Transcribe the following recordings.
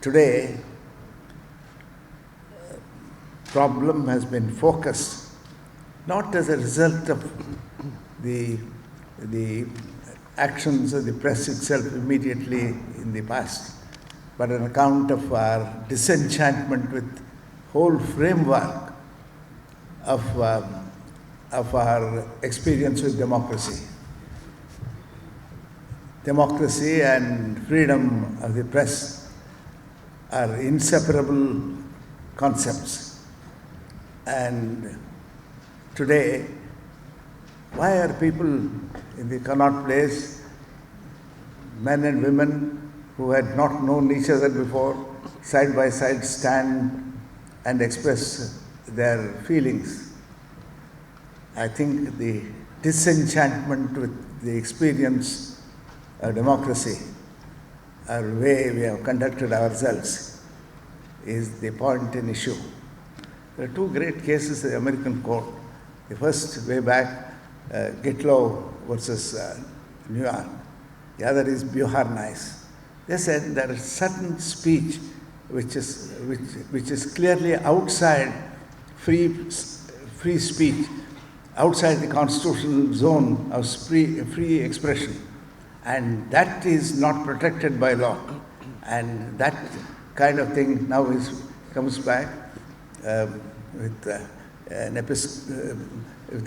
today, problem has been focused not as a result of the actions of the press itself immediately in the past, but on account of our disenchantment with whole framework of our experience with democracy. Democracy and freedom of the press are inseparable concepts. And today, why are people in the Connaught Place, men and women who had not known each other before, side by side stand and express their feelings? I think the disenchantment with the experience of democracy, our way we have conducted ourselves, is the point in issue. There are two great cases in the American court. The first, way back, Gitlow versus New York. The other is Buharnais. They said there is certain speech which is clearly outside free speech, outside the constitutional zone of free expression, and that is not protected by law. And that kind of thing now comes back with a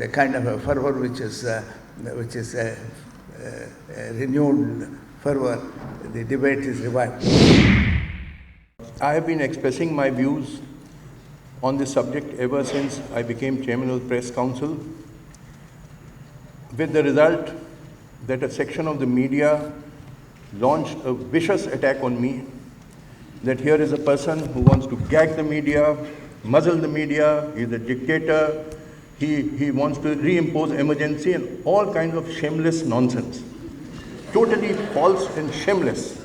kind of a fervor which is a renewed fervor. The debate is revived. I have been expressing my views on this subject ever since I became chairman of the Press Council, with the result that a section of the media launched a vicious attack on me, that here is a person who wants to gag the media, muzzle the media, he's a dictator, he wants to reimpose emergency and all kinds of shameless nonsense. Totally false and shameless.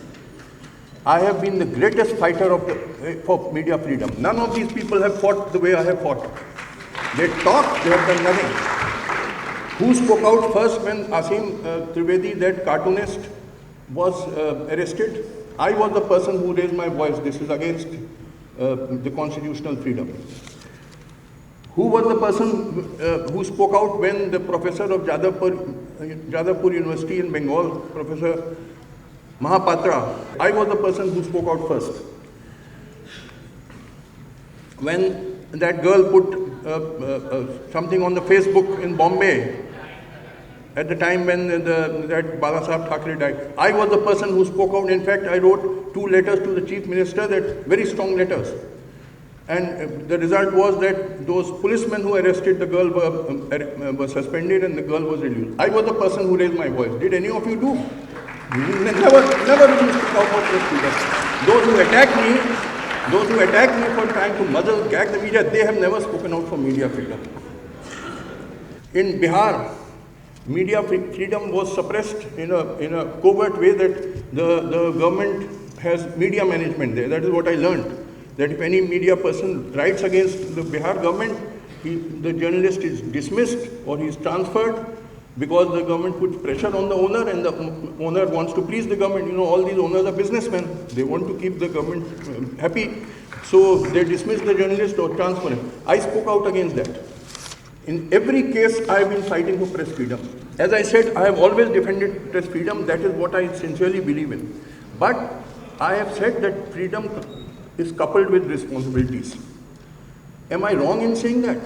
I have been the greatest fighter for media freedom. None of these people have fought the way I have fought. They talk, they have done nothing. Who spoke out first when Asim Trivedi, that cartoonist, was arrested? I was the person who raised my voice. This is against the constitutional freedom. Who was the person who spoke out when the professor of Jadavpur University in Bengal, Professor Mahapatra, I was the person who spoke out first. When that girl put something on the Facebook in Bombay, at the time when that Balasaheb Thackeray died, I was the person who spoke out. In fact, I wrote 2 letters to the Chief Minister, that very strong letters. And the result was that those policemen who arrested the girl were suspended and the girl was released. I was the person who raised my voice. Did any of you do? Never really speak out for press freedom. Those who attack me for trying to muzzle, gag the media, they have never spoken out for media freedom. In Bihar, media freedom was suppressed in a covert way, that the government has media management there. That is what I learned. That if any media person writes against the Bihar government, the journalist is dismissed or he is transferred, because the government puts pressure on the owner and the owner wants to please the government. You know, all these owners are businessmen. They want to keep the government happy. So they dismiss the journalist or transfer him. I spoke out against that. In every case, I have been fighting for press freedom. As I said, I have always defended press freedom. That is what I sincerely believe in. But I have said that freedom is coupled with responsibilities. Am I wrong in saying that?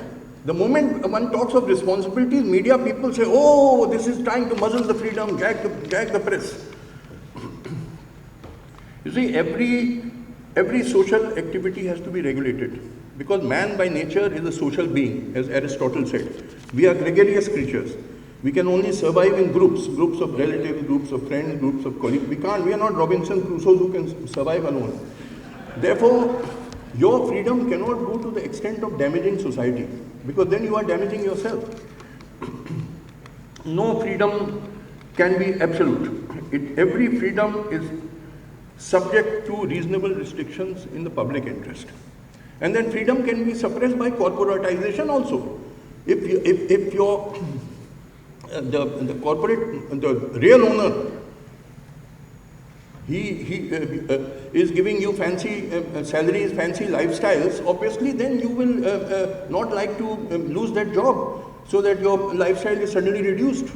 The moment one talks of responsibilities, media people say, oh, this is trying to muzzle the freedom, gag the press. You see, every social activity has to be regulated, because man by nature is a social being, as Aristotle said. We are gregarious creatures. We can only survive in groups of relatives, groups of friends, groups of colleagues. We are not Robinson Crusoe who can survive alone. Therefore, your freedom cannot go to the extent of damaging society, because then you are damaging yourself. No freedom can be absolute. Every freedom is subject to reasonable restrictions in the public interest. And then freedom can be suppressed by corporatization also. If your the real owner, is giving you fancy salaries, fancy lifestyles, obviously then you will not like to lose that job so that your lifestyle is suddenly reduced.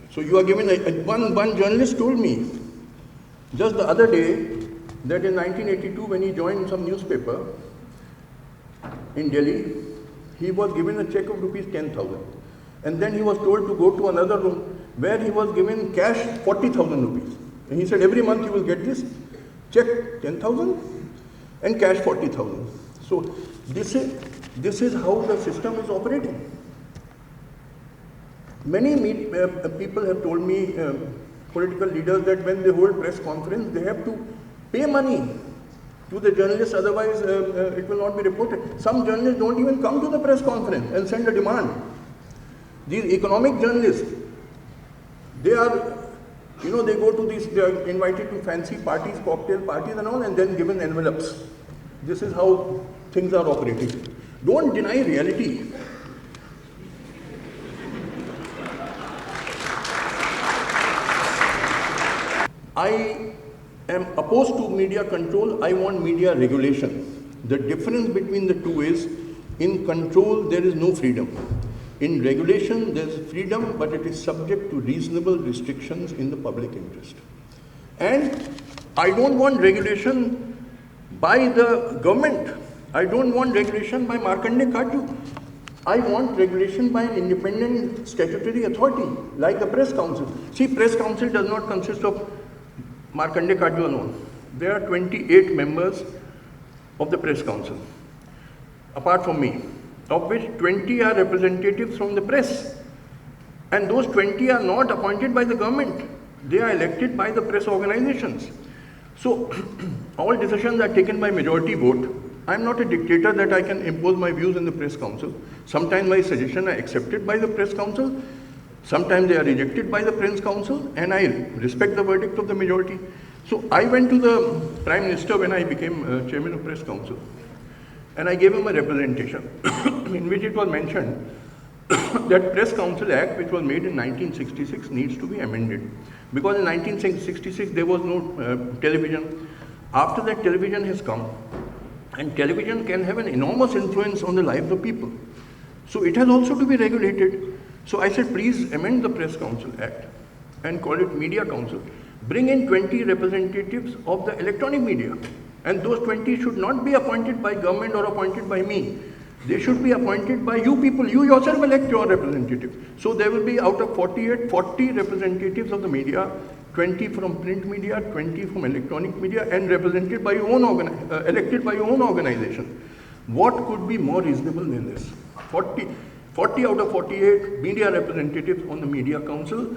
So you are given, one journalist told me just the other day that in 1982 when he joined some newspaper in Delhi, he was given a check of rupees 10,000 and then he was told to go to another room where he was given cash 40,000 rupees. And he said every month you will get this check 10,000 and cash 40,000. So this is how the system is operating. Many people have told me, political leaders, that when they hold press conference, they have to pay money to the journalists, otherwise it will not be reported. Some journalists don't even come to the press conference and send a demand. These economic journalists, they are, they go to these, they are invited to fancy parties, cocktail parties and all, and then given envelopes. This is how things are operating. Don't deny reality. I am opposed to media control, I want media regulation. The difference between the two is, in control there is no freedom. In regulation there is freedom, but it is subject to reasonable restrictions in the public interest. And I don't want regulation by the government. I don't want regulation by Markandey Katju. I want regulation by an independent statutory authority, like the Press Council. See, Press Council does not consist of Markandey Katju alone. There are 28 members of the Press Council, apart from me, of which 20 are representatives from the press. And those 20 are not appointed by the government. They are elected by the press organizations. So, all decisions are taken by majority vote. I am not a dictator that I can impose my views in the Press Council. Sometimes my suggestions are accepted by the Press Council. Sometimes they are rejected by the Press Council, and I respect the verdict of the majority. So I went to the Prime Minister when I became Chairman of Press Council, and I gave him a representation in which it was mentioned that Press Council Act, which was made in 1966, needs to be amended. Because in 1966 there was no television. After that, television has come, and television can have an enormous influence on the lives of people. So it has also to be regulated. So I said, please amend the Press Council Act and call it Media Council. Bring in 20 representatives of the electronic media. And those 20 should not be appointed by government or appointed by me. They should be appointed by you people. You yourself elect your representative. So there will be, out of 48, 40 representatives of the media, 20 from print media, 20 from electronic media, and represented by your own elected by your own organization. What could be more reasonable than this? 40 out of 48 media representatives on the Media Council.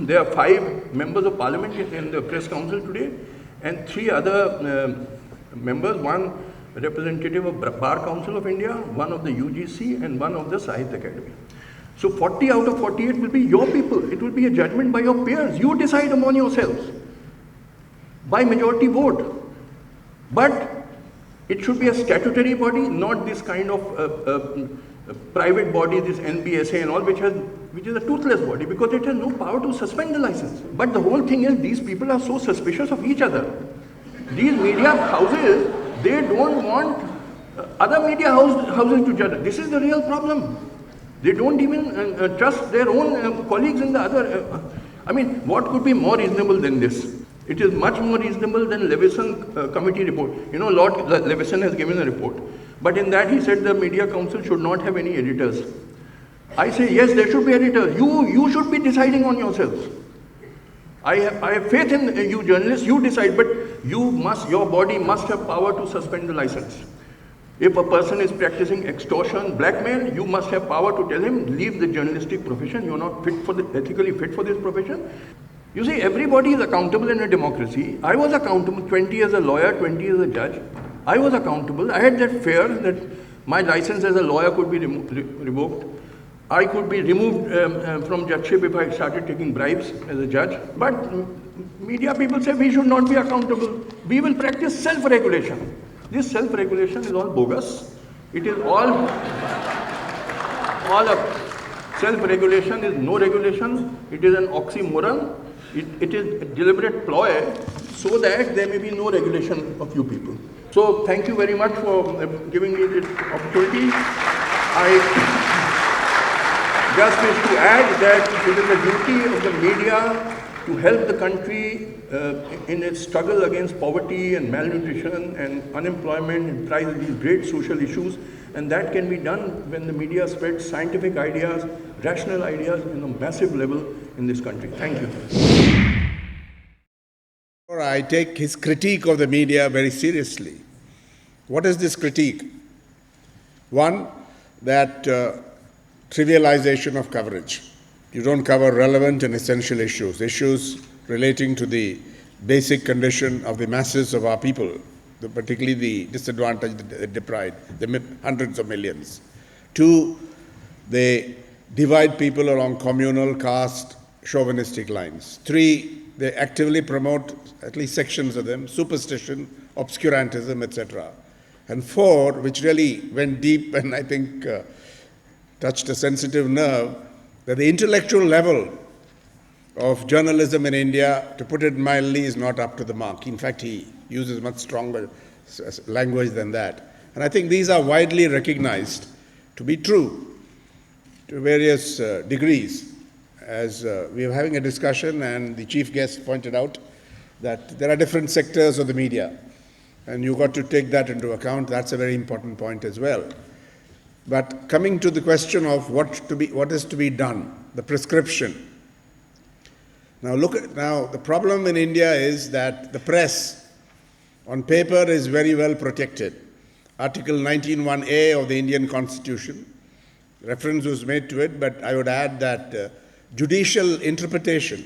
There are 5 members of Parliament in the Press Council today, and 3 other members, one representative of Bar Council of India, one of the UGC, and one of the Sahitya Academy. So 40 out of 48 will be your people. It will be a judgment by your peers. You decide among yourselves by majority vote. But it should be a statutory body, not this kind of private body, this NBSA and all, which is a toothless body, because it has no power to suspend the license. But the whole thing is, these people are so suspicious of each other. These media houses, they don't want other media houses to judge. This is the real problem. They don't even trust their own colleagues in the other. I mean, what could be more reasonable than this? It is much more reasonable than Leveson committee report. Lord Leveson has given a report. But in that he said the Media Council should not have any editors. I say, yes, there should be editors. You should be deciding on yourselves. I have faith in you journalists, you decide, but your body must have power to suspend the license. If a person is practicing extortion, blackmail, you must have power to tell him, leave the journalistic profession, you're not ethically fit for this profession. You see, everybody is accountable in a democracy. I was accountable 20 as a lawyer, 20 as a judge. I was accountable. I had that fear that my license as a lawyer could be revoked. I could be removed from judgeship if I started taking bribes as a judge. But media people say we should not be accountable. We will practice self-regulation. This self-regulation is all bogus. It is all of self-regulation is no regulation. It is an oxymoron. It is a deliberate ploy so that there may be no regulation of you people. So thank you very much for giving me this opportunity. I just wish to add that it is the duty of the media to help the country in its struggle against poverty and malnutrition and unemployment and try these great social issues. And that can be done when the media spreads scientific ideas, rational ideas on a massive level in this country. Thank you. I take his critique of the media very seriously. What is this critique? One, that trivialization of coverage. You don't cover relevant and essential issues relating to the basic condition of the masses of our people, particularly the disadvantaged, the deprived, the hundreds of millions. Two, they divide people along communal, caste, chauvinistic lines. Three, they actively promote, at least sections of them, superstition, obscurantism, etc. And four, which really went deep and I think touched a sensitive nerve, that the intellectual level of journalism in India, to put it mildly, is not up to the mark. In fact, he uses much stronger language than that. And I think these are widely recognized to be true to various degrees. As we were having a discussion and the chief guest pointed out that there are different sectors of the media and you've got to take that into account. That's a very important point as well. But coming to the question of what is to be done, the prescription. Now the problem in India is that the press on paper is very well protected. Article 19(1)(a) of the Indian Constitution, reference was made to it, but I would add that judicial interpretation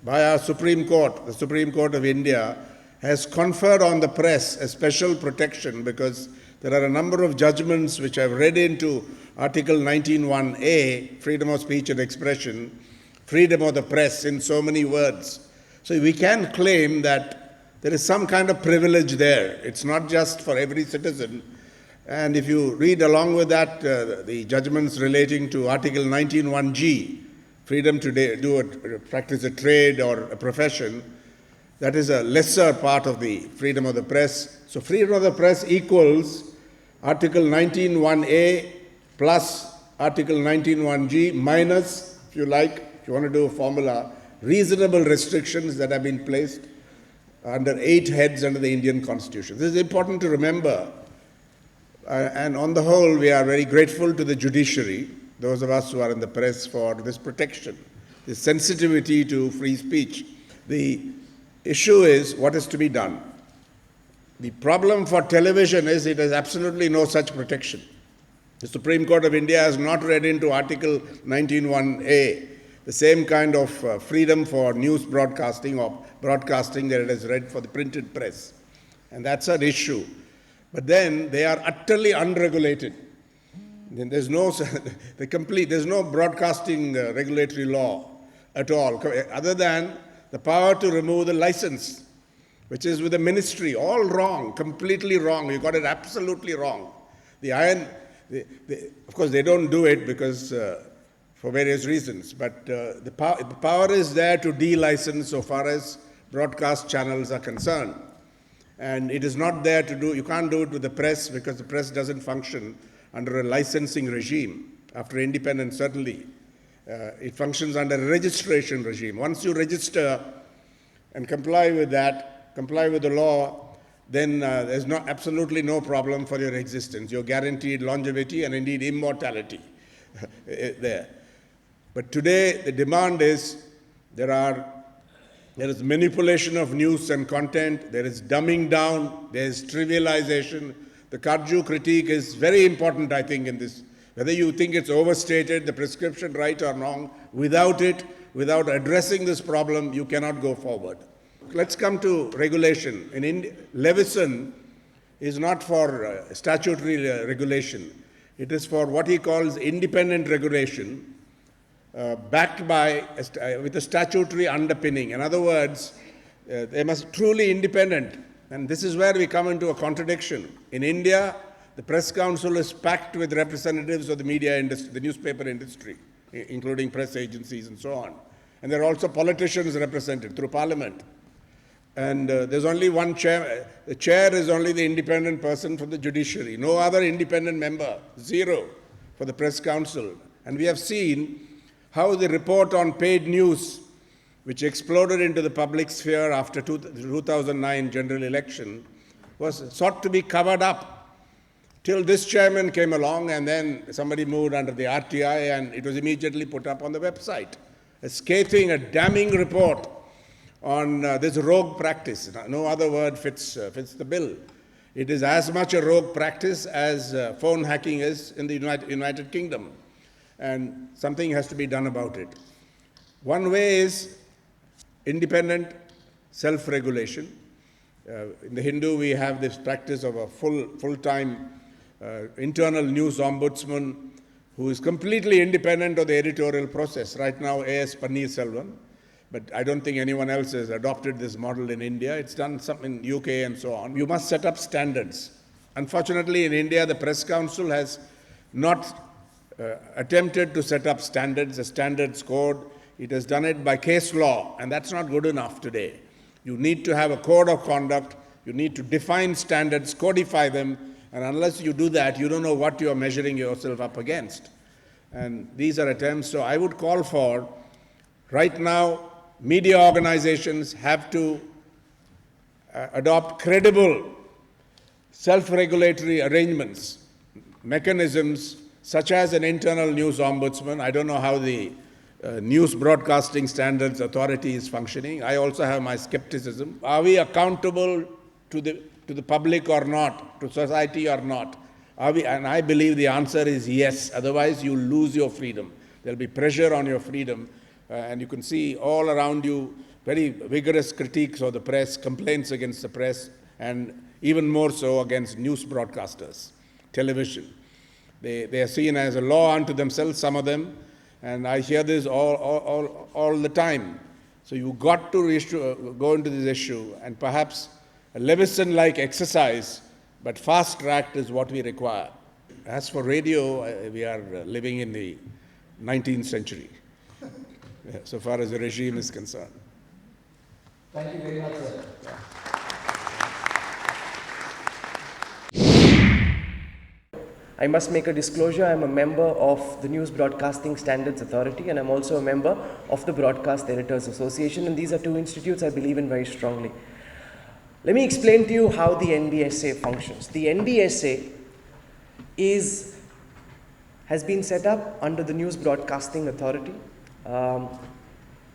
by our Supreme Court, the Supreme Court of India, has conferred on the press a special protection because there are a number of judgments which I've read into Article 19(1)(a), freedom of speech and expression, freedom of the press in so many words. So we can claim that there is some kind of privilege there. It's not just for every citizen. And if you read along with that, the judgments relating to Article 19(1)(g), freedom to practice a trade or a profession, that is a lesser part of the freedom of the press. So freedom of the press equals Article 19(1)(a) plus Article 19(1)(g) minus, if you like, if you want to do a formula, reasonable restrictions that have been placed under 8 heads under the Indian Constitution. This is important to remember. And on the whole, we are very grateful to the judiciary, those of us who are in the press, for this protection, this sensitivity to free speech. The issue is what is to be done. The problem for television is it has absolutely no such protection. The Supreme Court of India has not read into Article 19(1)(a) the same kind of freedom for news broadcasting or broadcasting that it has read for the printed press. And that's an issue. But then they are utterly unregulated. Then there's no broadcasting regulatory law at all, other than the power to remove the license, which is with the ministry. All wrong, completely wrong. You got it absolutely wrong. Of course, they don't do it because for various reasons, but the power is there to de-license so far as broadcast channels are concerned. And it is not there to do, you can't do it with the press because the press doesn't function under a licensing regime. After independence, certainly, it functions under a registration regime. Once you register and comply with that, comply with the law, then there's absolutely no problem for your existence. You're guaranteed longevity and indeed immortality there. But today, the demand is there is manipulation of news and content, there is dumbing down, there is trivialization. The Katju critique is very important, I think, in this. Whether you think it's overstated, the prescription right or wrong, without addressing this problem, you cannot go forward. Let's come to regulation. Levison is not for statutory regulation. It is for what he calls independent regulation, backed with a statutory underpinning. In other words, they must be truly independent. And this is where we come into a contradiction. In India, the press council is packed with representatives of the media industry, the newspaper industry, including press agencies and so on. And there are also politicians represented through parliament. And there's only one chair. The chair is only the independent person from the judiciary. No other independent member. Zero for the press council. And we have seen how the report on paid news, which exploded into the public sphere after 2009 general election, was sought to be covered up till this chairman came along, and then somebody moved under the RTI and it was immediately put up on the website. A scathing, a damning report on this rogue practice. No other word fits the bill. It is as much a rogue practice as phone hacking is in the United Kingdom. And something has to be done about it. One way is independent self-regulation. In the Hindu, we have this practice of a full-time internal news ombudsman who is completely independent of the editorial process. Right now, A.S. Paneerselvam, but I don't think anyone else has adopted this model in India. It's done some in UK and so on. You must set up standards. Unfortunately, in India, the Press Council has not attempted to set up standards, a standards code. It has done it by case law, and that's not good enough today. You need to have a code of conduct. You need to define standards, codify them, and unless you do that, you don't know what you are measuring yourself up against. And these are attempts. So I would call for, right now, media organizations have to adopt credible self-regulatory arrangements, mechanisms such as an internal news ombudsman. I don't know how the News Broadcasting Standards Authority is functioning. I also have my skepticism. Are we accountable to the public or not, to society or not? Are we? And I believe the answer is yes. Otherwise, you lose your freedom. There'll be pressure on your freedom. And you can see all around you very vigorous critiques of the press, complaints against the press, and even more so against news broadcasters, television. They are seen as a law unto themselves, some of them, and I hear this all the time. So you've got to go into this issue, and perhaps a Leveson-like exercise, but fast-tracked is what we require. As for radio, we are living in the 19th century, so far as the regime is concerned. Thank you very much, sir. I must make a disclosure. I'm a member of the News Broadcasting Standards Authority, and I'm also a member of the Broadcast Editors Association, and these are two institutes I believe in very strongly. Let me explain to you how the NBSA functions. The NBSA has been set up under the News Broadcasting Authority.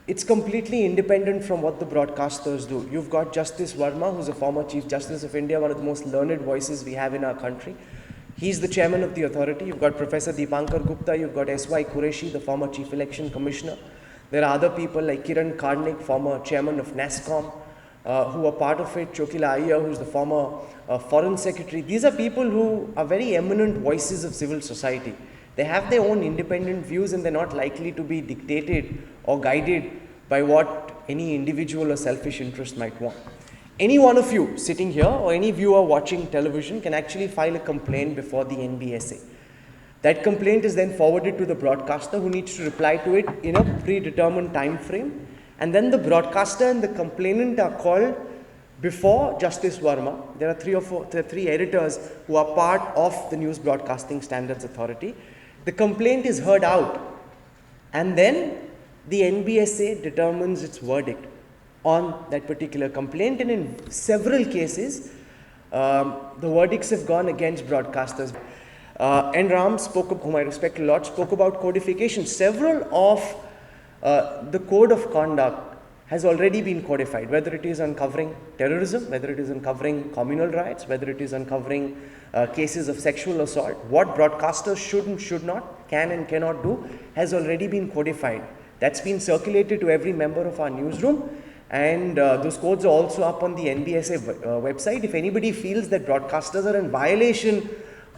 It's completely independent from what the broadcasters do. You've got Justice Verma, who's a former Chief Justice of India, one of the most learned voices we have in our country. He's the chairman of the authority. You've got Professor Deepankar Gupta, you've got S.Y. Qureshi, the former Chief Election Commissioner. There are other people like Kiran Karnik, former chairman of NASSCOM, who are part of it. Chokila Iyer, who's the former foreign secretary. These are people who are very eminent voices of civil society. They have their own independent views, and they're not likely to be dictated or guided by what any individual or selfish interest might want. Any one of you sitting here or any viewer watching television can actually file a complaint before the NBSA. That complaint is then forwarded to the broadcaster, who needs to reply to it in a predetermined time frame, and then the broadcaster and the complainant are called before Justice Verma. There are three editors who are part of the News Broadcasting Standards Authority. The complaint is heard out, and then the NBSA determines its verdict on that particular complaint, and in several cases, the verdicts have gone against broadcasters. N. Ram whom I respect a lot, spoke about codification. Several of the code of conduct has already been codified, whether it is uncovering terrorism, whether it is uncovering communal riots, whether it is uncovering cases of sexual assault. What broadcasters should and should not, can and cannot do, has already been codified. That's been circulated to every member of our newsroom, and those codes are also up on the NBSA website. If anybody feels that broadcasters are in violation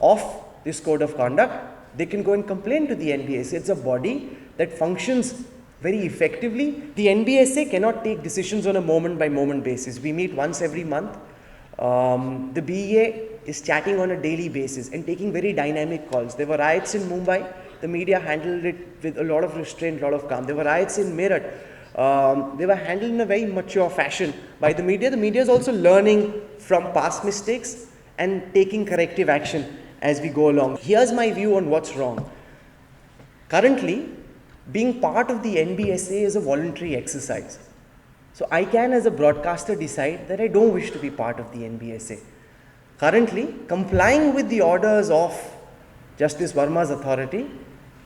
of this code of conduct, they can go and complain to the NBSA. It's a body that functions very effectively. The NBSA cannot take decisions on a moment-by-moment basis. We meet once every month. The BEA is chatting on a daily basis and taking very dynamic calls. There were riots in Mumbai. The media handled it with a lot of restraint, a lot of calm. There were riots in Meerut. they were handled in a very mature fashion by the media. The media is also learning from past mistakes and taking corrective action as we go along. Here's my view on what's wrong. Currently, being part of the NBSA is a voluntary exercise. So I can, as a broadcaster, decide that I don't wish to be part of the NBSA. Currently, complying with the orders of Justice Verma's authority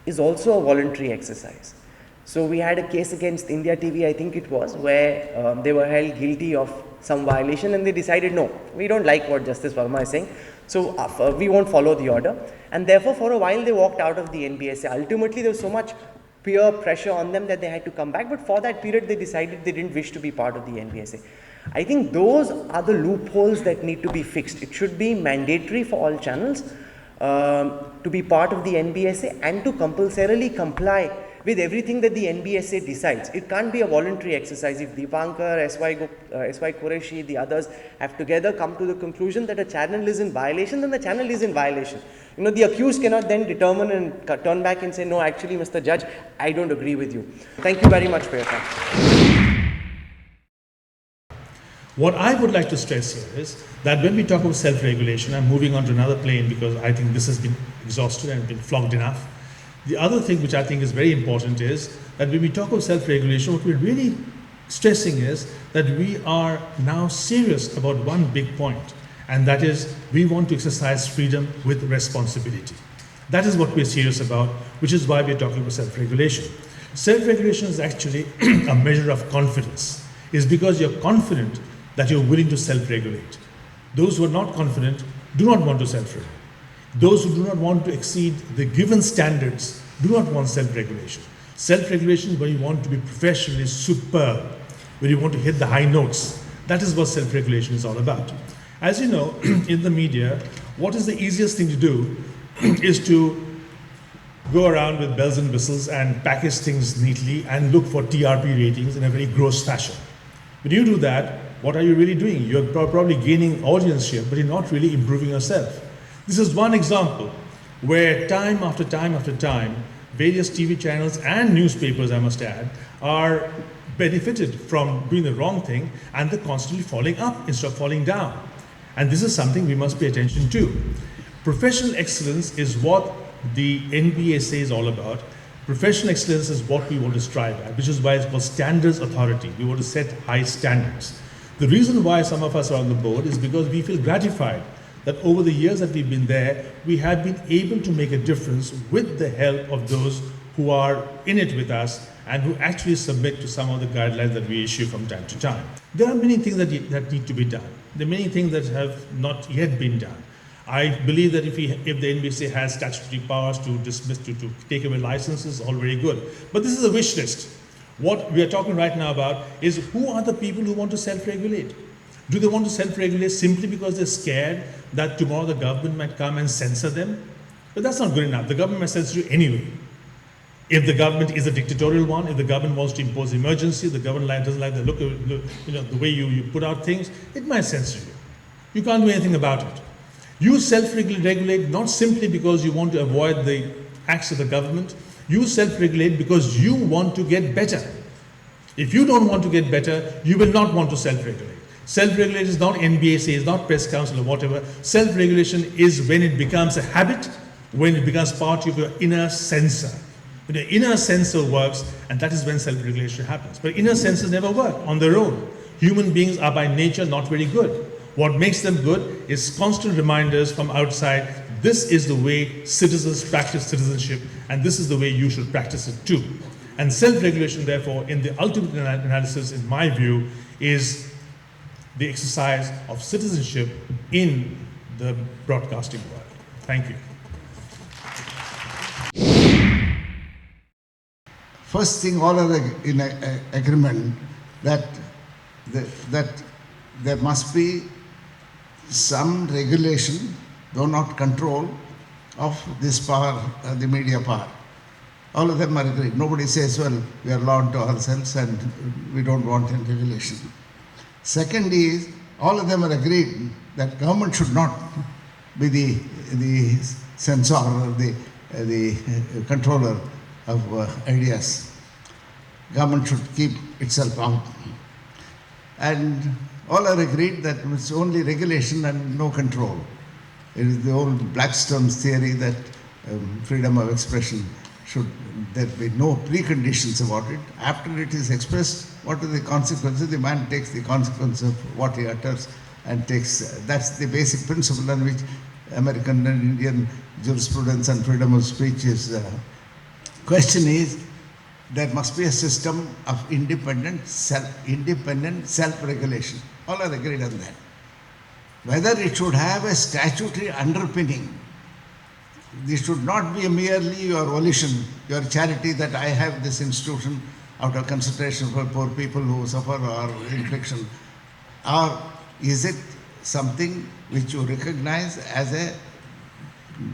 is also a voluntary exercise. So we had a case against India TV, I think it was, where they were held guilty of some violation and they decided, no, we don't like what Justice Verma is saying, so we won't follow the order. And therefore, for a while, they walked out of the NBSA. Ultimately, there was so much peer pressure on them that they had to come back, but for that period, they decided they didn't wish to be part of the NBSA. I think those are the loopholes that need to be fixed. It should be mandatory for all channels to be part of the NBSA and to compulsorily comply with everything that the NBSA decides. It can't be a voluntary exercise. If Deepankar, S.Y. Qureshi, the others have together come to the conclusion that a channel is in violation, then the channel is in violation. You know, the accused cannot then determine and turn back and say, no, actually, Mr. Judge, I don't agree with you. Thank you very much for your time. What I would like to stress here is that when we talk about self-regulation, I'm moving on to another plane because I think this has been exhausted and been flogged enough. The other thing which I think is very important is that when we talk about self-regulation, what we're really stressing is that we are now serious about one big point, and that is we want to exercise freedom with responsibility. That is what we're serious about, which is why we're talking about self-regulation. Self-regulation is actually a measure of confidence. It's because you're confident that you're willing to self-regulate. Those who are not confident do not want to self-regulate. Those who do not want to exceed the given standards do not want self-regulation. Self-regulation is where you want to be professionally superb, where you want to hit the high notes. That is what self-regulation is all about. As you know, in the media, what is the easiest thing to do is to go around with bells and whistles and package things neatly and look for TRP ratings in a very gross fashion. When you do that, what are you really doing? You're probably gaining audience share, but you're not really improving yourself. This is one example where time after time after time, various TV channels and newspapers, I must add, are benefited from doing the wrong thing and they're constantly falling up instead of falling down. And this is something we must pay attention to. Professional excellence is what the NBSA is all about. Professional excellence is what we want to strive at, which is why it's called standards authority. We want to set high standards. The reason why some of us are on the board is because we feel gratified that over the years that we've been there, we have been able to make a difference with the help of those who are in it with us and who actually submit to some of the guidelines that we issue from time to time. There are many things that need to be done. There are many things that have not yet been done. I believe that if the NBSA has statutory powers to dismiss, to take away licenses, all very good. But this is a wish list. What we are talking right now about is who are the people who want to self-regulate? Do they want to self-regulate simply because they're scared that tomorrow the government might come and censor them? But that's not good enough. The government might censor you anyway. If the government is a dictatorial one, if the government wants to impose emergency, the government doesn't like the way you put out things, it might censor you. You can't do anything about it. You self-regulate not simply because you want to avoid the acts of the government. You self-regulate because you want to get better. If you don't want to get better, you will not want to self-regulate. Self-regulation is not NBSA, it's not press council or whatever. Self-regulation is when it becomes a habit, when it becomes part of your inner sensor. When the inner sensor works, and that is when self-regulation happens. But inner sensors never work on their own. Human beings are by nature not very good. What makes them good is constant reminders from outside. This is the way citizens practice citizenship, and this is the way you should practice it too. And self-regulation, therefore, in the ultimate analysis, in my view, is the exercise of citizenship in the broadcasting world. Thank you. First thing, all are in agreement that there must be some regulation, though not control, of this power, the media power. All of them are agreed. Nobody says, well, we are law unto ourselves and we don't want any regulation. Second is, all of them are agreed that government should not be the censor or the controller of ideas. government should keep itself out. And all are agreed that it's only regulation and no control. It is the old Blackstone's theory that freedom of expression should there be no preconditions about it. After it is expressed, what are the consequences? The man takes the consequence of what he utters and takes. That's the basic principle on which American and Indian jurisprudence and freedom of speech is. Question is, there must be a system of independent self-regulation. All are agreed on that. Whether it should have a statutory underpinning, this should not be merely your volition, your charity that I have this institution out of consideration for poor people who suffer or infliction. Or is it something which you recognize as a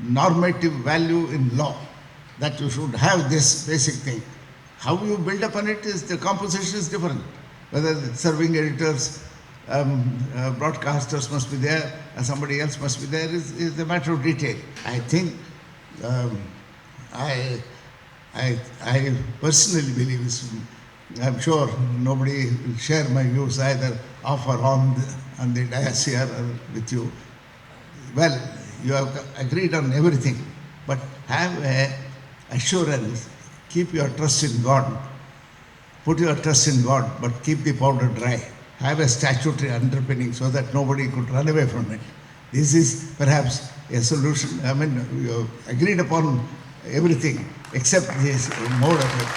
normative value in law, that you should have this basic thing? How you build upon it is, the composition is different. Whether the serving editors, broadcasters must be there, and somebody else must be there is a matter of detail. I think I personally believe, I'm sure nobody will share my views either off or on the dais here or with you. Well, you have agreed on everything, but have a assurance, keep your trust in God. Put your trust in God, but keep the powder dry. Have a statutory underpinning so that nobody could run away from it. This is perhaps a solution. I mean, you agreed upon everything except this mode of it.